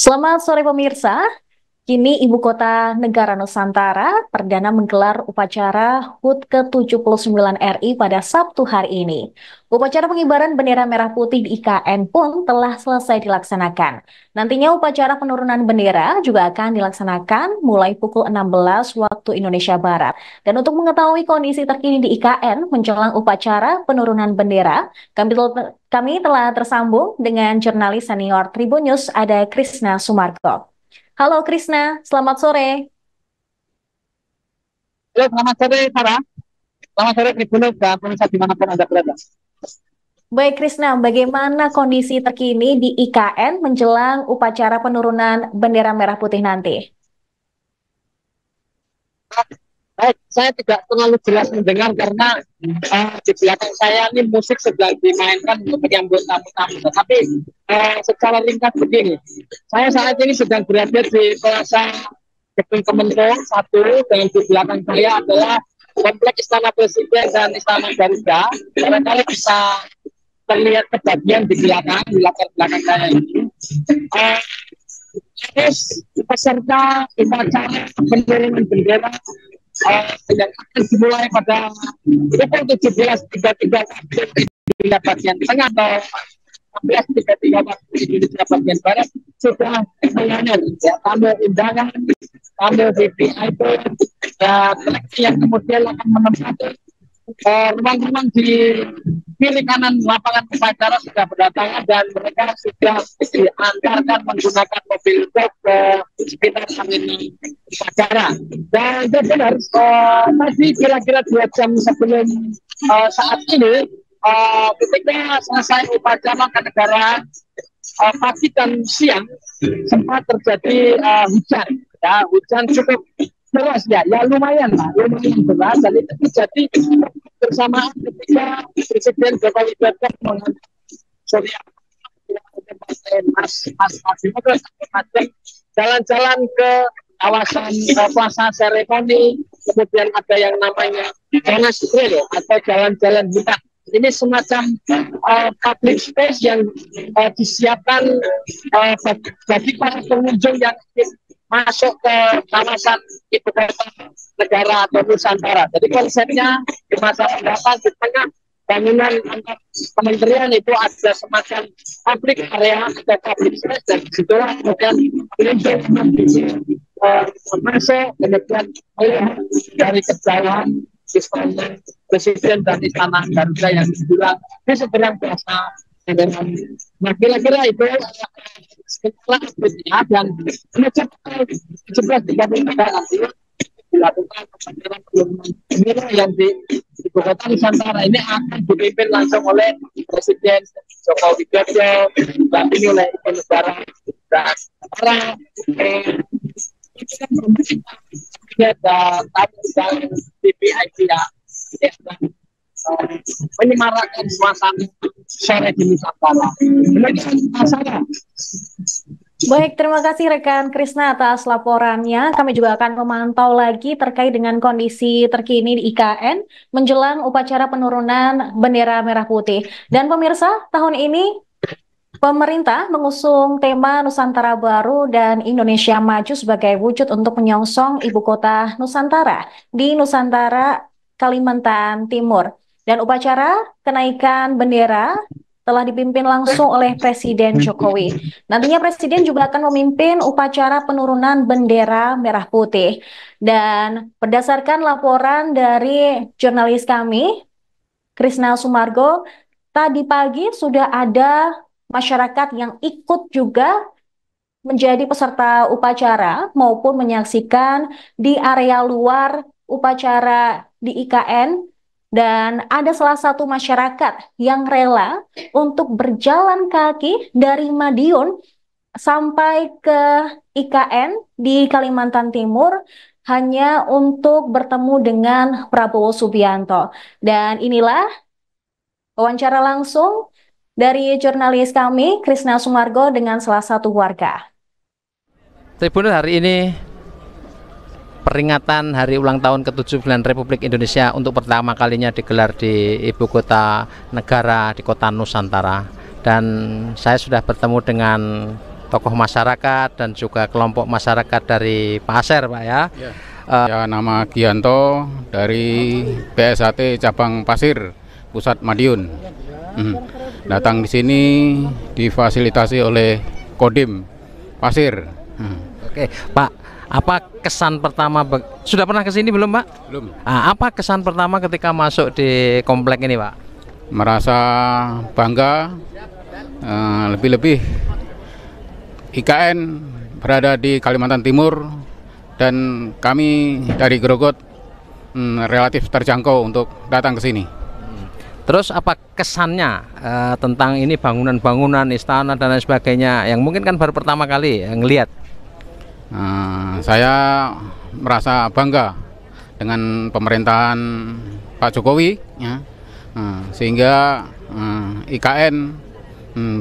Selamat sore pemirsa. Kini Ibu Kota Negara Nusantara perdana menggelar upacara HUT ke-79 RI pada Sabtu hari ini. Upacara pengibaran bendera merah putih di IKN pun telah selesai dilaksanakan. Nantinya upacara penurunan bendera juga akan dilaksanakan mulai pukul 16 waktu Indonesia Barat. Dan untuk mengetahui kondisi terkini di IKN menjelang upacara penurunan bendera, kami telah tersambung dengan jurnalis senior Tribun News ada Krisna Sumarko. Halo Krisna, selamat sore. Halo, selamat sore, Sarah. Selamat sore, Tribuners dan pemirsa dimanapun Anda berada. Baik Krisna, bagaimana kondisi terkini di IKN menjelang upacara penurunan bendera merah putih nanti? Baik, saya tidak terlalu jelas mendengar karena di belakang saya ini musik sedang dimainkan untuk menyambut tamu-tamu. Tetapi secara ringkas begini, saya saat ini sedang berada di Plaza Gedung Kementerian 1 dan di belakang saya adalah Kompleks Istana Presiden dan Istana Garuda. Barangkali bisa terlihat kebagian di belakang, di latar belakang saya ini. Terus peserta upacara penurunan bendera yang akan dimulai pada pukul 17.33 di bagian tengah atau 16.33 waktu Indonesia bagian barat sudah mengalir ya, tamu undangan, tamu VIP dan seleksi yang kemudian akan menempati ruang-ruang di kiri kanan lapangan upacara sudah berdatangan dan mereka sudah diantarkan menggunakan mobil truk ke sekitar arena upacara. Dan jadi harus tadi kira-kira 2 jam sebelum saat ini ketika selesai upacara kenegaraan pagi dan siang sempat terjadi hujan. Ya, hujan cukup deras ya, lumayan lumayan deras dan itu terjadi bersamaan ketika Presiden Joko Widodo mengantar Surya Mas jalan-jalan ke kawasan Plaza Seremoni, kemudian ada yang namanya Monas Trail atau jalan-jalan hutan. Ini semacam public space yang disiapkan bagi para pengunjung yang masuk ke kawasan ibu kota negara atau Nusantara. Jadi konsepnya di masa mendatang di tengah bangunan antar kementerian itu ada semacam public area atau public space dan disitulah kemudian pengunjung bisa masuk kemudian melihat dari kejauhan istana Presiden dan Istana Garuda yang dibilang ini seberang biasa. Nah kira-kira itu setelah aktifnya dan menuju 17.33 nanti dilakukan upacara penurunan bendera yang di Ibu Kota Nusantara ini akan dipimpin langsung oleh Presiden Joko Widodo, didampingi oleh Ibu Negara dan para tamu dan VIP ya menyemarakan suasana sore di Nusantara. Baik, terima kasih rekan Krisna atas laporannya. Kami juga akan memantau lagi terkait dengan kondisi terkini di IKN menjelang upacara penurunan bendera merah putih. Dan pemirsa, tahun ini pemerintah mengusung tema Nusantara Baru dan Indonesia Maju sebagai wujud untuk menyongsong Ibu Kota Nusantara di Nusantara, Kalimantan Timur. Dan upacara kenaikan bendera telah dipimpin langsung oleh Presiden Jokowi. Nantinya Presiden juga akan memimpin upacara penurunan bendera merah putih. Dan berdasarkan laporan dari jurnalis kami, Krisna Sumargo, tadi pagi sudah ada masyarakat yang ikut juga menjadi peserta upacara maupun menyaksikan di area luar upacara di IKN. Dan ada salah satu masyarakat yang rela untuk berjalan kaki dari Madiun sampai ke IKN di Kalimantan Timur hanya untuk bertemu dengan Prabowo Subianto. Dan inilah wawancara langsung dari jurnalis kami, Krisna Sumargo, dengan salah satu warga. Tribuners, hari ini peringatan hari ulang tahun ke-79 Republik Indonesia untuk pertama kalinya digelar di Ibu Kota Negara di Kota Nusantara. Dan saya sudah bertemu dengan tokoh masyarakat dan juga kelompok masyarakat dari Pasir, Pak ya. Ya, nama Gianto dari PSHT Cabang Pasir, Pusat Madiun. Datang di sini difasilitasi oleh Kodim Pasir. Oke, Pak, apa kesan pertama? Sudah pernah ke sini belum, Pak? Belum. Apa kesan pertama ketika masuk di komplek ini, Pak? Merasa bangga, lebih-lebih IKN berada di Kalimantan Timur dan kami dari Grogot relatif terjangkau untuk datang ke sini. Terus apa kesannya tentang ini bangunan-bangunan, istana dan lain sebagainya yang mungkin kan baru pertama kali ngelihat? Saya merasa bangga dengan pemerintahan Pak Jokowi, ya. Sehingga IKN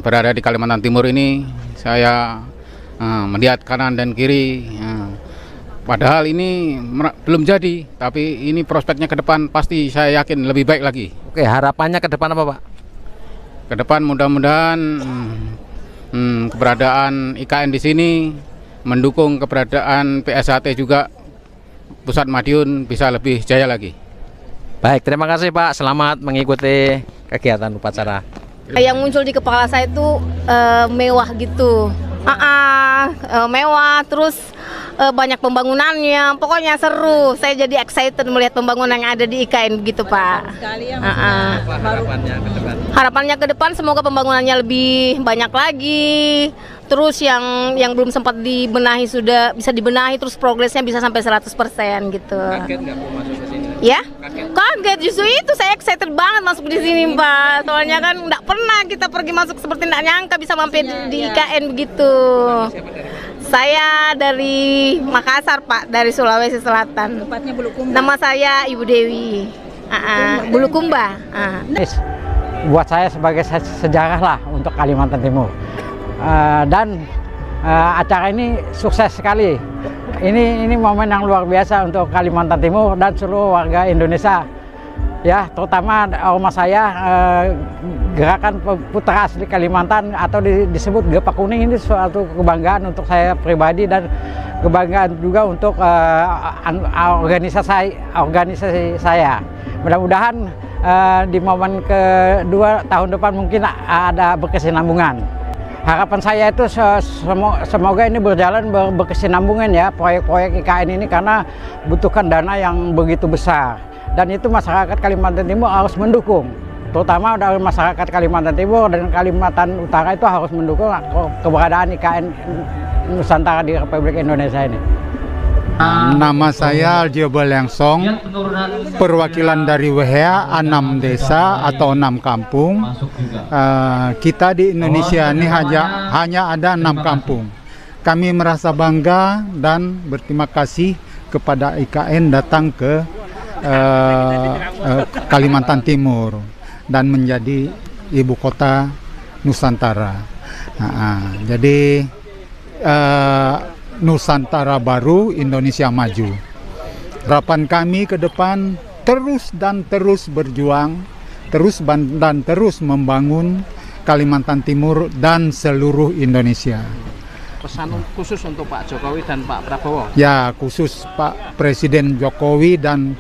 berada di Kalimantan Timur ini saya melihat kanan dan kiri. Padahal ini belum jadi, tapi ini prospeknya ke depan pasti saya yakin lebih baik lagi. Oke, harapannya ke depan apa, Pak? Ke depan mudah-mudahan keberadaan IKN di sini mendukung keberadaan PSHT juga Pusat Madiun bisa lebih jaya lagi. Baik, terima kasih Pak. Selamat mengikuti kegiatan upacara. Yang muncul di kepala saya itu mewah gitu. Mewah, terus banyak pembangunannya, pokoknya seru. Saya jadi excited melihat pembangunan yang ada di IKN gitu, Pak. Harapannya ke depan? Harapannya ke depan semoga pembangunannya lebih banyak lagi. Terus yang belum sempat dibenahi sudah bisa dibenahi, terus progresnya bisa sampai 100% gitu. Kaget nggak mau masuk ke sini? Ya? Kaget, justru itu saya excited banget masuk di sini, Pak. Soalnya kan nggak pernah kita pergi masuk seperti nggak nyangka bisa mampir di IKN begitu. Saya dari Makassar, Pak, dari Sulawesi Selatan. Tepatnya Bulukumba. Nama saya Ibu Dewi. Bulukumba. Buat saya sebagai sejarah lah untuk Kalimantan Timur. Dan acara ini sukses sekali. Ini momen yang luar biasa untuk Kalimantan Timur dan seluruh warga Indonesia. Ya, terutama rumah saya, gerakan Putra Asli Kalimantan atau disebut Gepak Kuning ini suatu kebanggaan untuk saya pribadi dan kebanggaan juga untuk organisasi saya. Mudah-mudahan di momen kedua tahun depan mungkin ada berkesinambungan. Harapan saya itu semoga ini berjalan berkesinambungan ya proyek-proyek IKN ini, karena butuhkan dana yang begitu besar. Dan itu masyarakat Kalimantan Timur harus mendukung, terutama dari masyarakat Kalimantan Timur dan Kalimantan Utara itu harus mendukung keberadaan IKN Nusantara di Republik Indonesia ini. Nama saya Aljobal Lengsong, perwakilan dari WHA 6 desa atau 6 kampung. Kita di Indonesia ini hanya ada 6 kampung. Kami merasa bangga dan berterima kasih kepada IKN datang ke Kalimantan Timur dan menjadi ibu kota Nusantara. Jadi Nusantara baru, Indonesia maju. Harapan kami ke depan terus berjuang, terus membangun Kalimantan Timur dan seluruh Indonesia. Pesan khusus untuk Pak Jokowi dan Pak Prabowo? Ya, khusus Pak Presiden Jokowi dan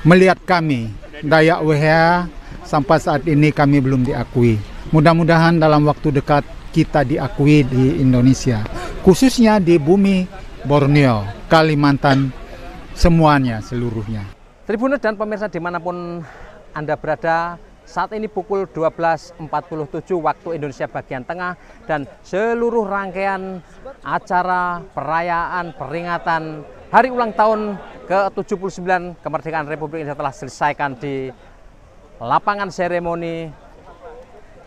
melihat kami, Dayak WHA sampai saat ini kami belum diakui. Mudah-mudahan dalam waktu dekat kita diakui di Indonesia, khususnya di bumi Borneo, Kalimantan, semuanya, seluruhnya. Tribuners dan pemirsa dimanapun Anda berada, saat ini pukul 12.47 waktu Indonesia bagian tengah, dan seluruh rangkaian acara perayaan peringatan hari ulang tahun ke-79 kemerdekaan Republik Indonesia telah selesaikan di lapangan seremoni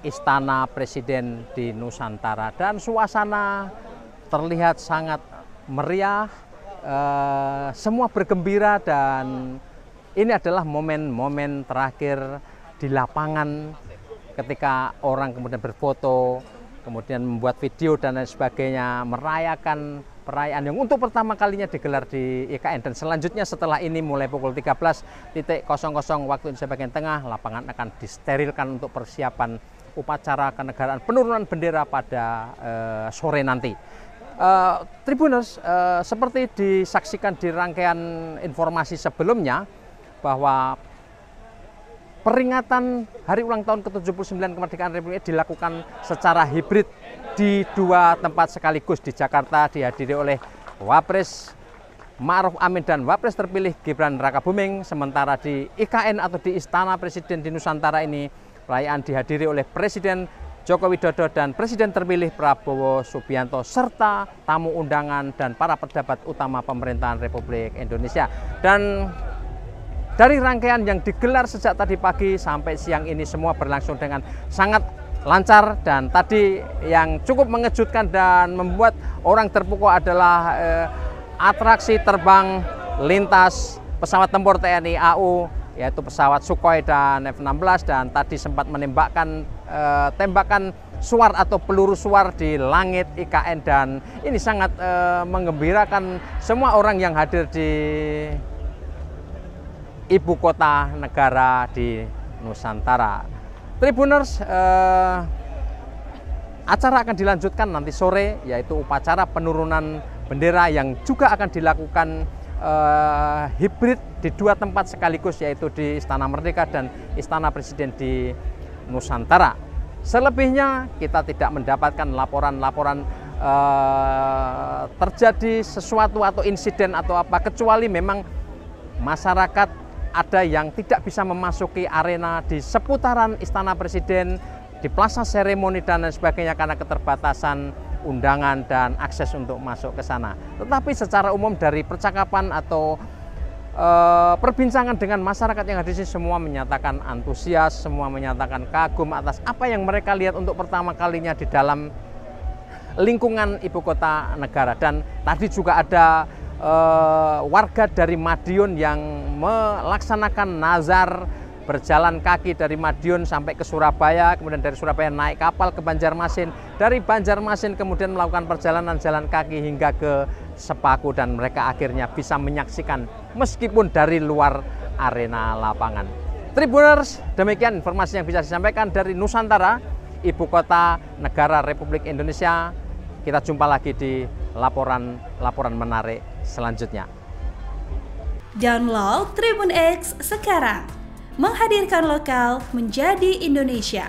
Istana Presiden di Nusantara, dan suasana terlihat sangat meriah, semua bergembira, dan ini adalah momen-momen terakhir di lapangan ketika orang kemudian berfoto, kemudian membuat video dan lain sebagainya, merayakan perayaan yang untuk pertama kalinya digelar di IKN. Dan selanjutnya setelah ini mulai pukul 13.00 waktu Indonesia bagian tengah, lapangan akan disterilkan untuk persiapan upacara kenegaraan penurunan bendera pada sore nanti. Tribuners, seperti disaksikan di rangkaian informasi sebelumnya bahwa peringatan hari ulang tahun ke-79 kemerdekaan Republik Indonesia dilakukan secara hibrid di dua tempat sekaligus. Di Jakarta dihadiri oleh Wapres Ma'ruf Amin dan Wapres terpilih Gibran Rakabuming, sementara di IKN atau di Istana Presiden di Nusantara ini perayaan dihadiri oleh Presiden Joko Widodo dan Presiden terpilih Prabowo Subianto serta tamu undangan dan para pejabat utama pemerintahan Republik Indonesia. Dan dari rangkaian yang digelar sejak tadi pagi sampai siang ini semua berlangsung dengan sangat lancar, dan tadi yang cukup mengejutkan dan membuat orang terpukau adalah atraksi terbang lintas pesawat tempur TNI AU, yaitu pesawat Sukhoi dan F-16, dan tadi sempat menembakkan tembakan suar atau peluru suar di langit IKN, dan ini sangat menggembirakan semua orang yang hadir di ibu kota negara di Nusantara. Tribuners, acara akan dilanjutkan nanti sore, yaitu upacara penurunan bendera yang juga akan dilakukan hibrid di dua tempat sekaligus, yaitu di Istana Merdeka dan Istana Presiden di Nusantara. Selebihnya kita tidak mendapatkan laporan-laporan terjadi sesuatu atau insiden atau apa, kecuali memang masyarakat ada yang tidak bisa memasuki arena di seputaran Istana Presiden, di Plaza Seremoni dan lain sebagainya karena keterbatasan undangan dan akses untuk masuk ke sana. Tetapi secara umum dari percakapan atau perbincangan dengan masyarakat yang hadir di sini, semua menyatakan antusias, semua menyatakan kagum atas apa yang mereka lihat untuk pertama kalinya di dalam lingkungan ibu kota negara. Dan tadi juga ada warga dari Madiun yang melaksanakan nazar berjalan kaki dari Madiun sampai ke Surabaya, kemudian dari Surabaya naik kapal ke Banjarmasin, dari Banjarmasin kemudian melakukan perjalanan jalan kaki hingga ke Sepaku, dan mereka akhirnya bisa menyaksikan meskipun dari luar arena lapangan. Tribuners, demikian informasi yang bisa disampaikan dari Nusantara, ibu kota negara Republik Indonesia. Kita jumpa lagi di laporan menarik selanjutnya. Download Tribun X sekarang. Menghadirkan lokal menjadi Indonesia.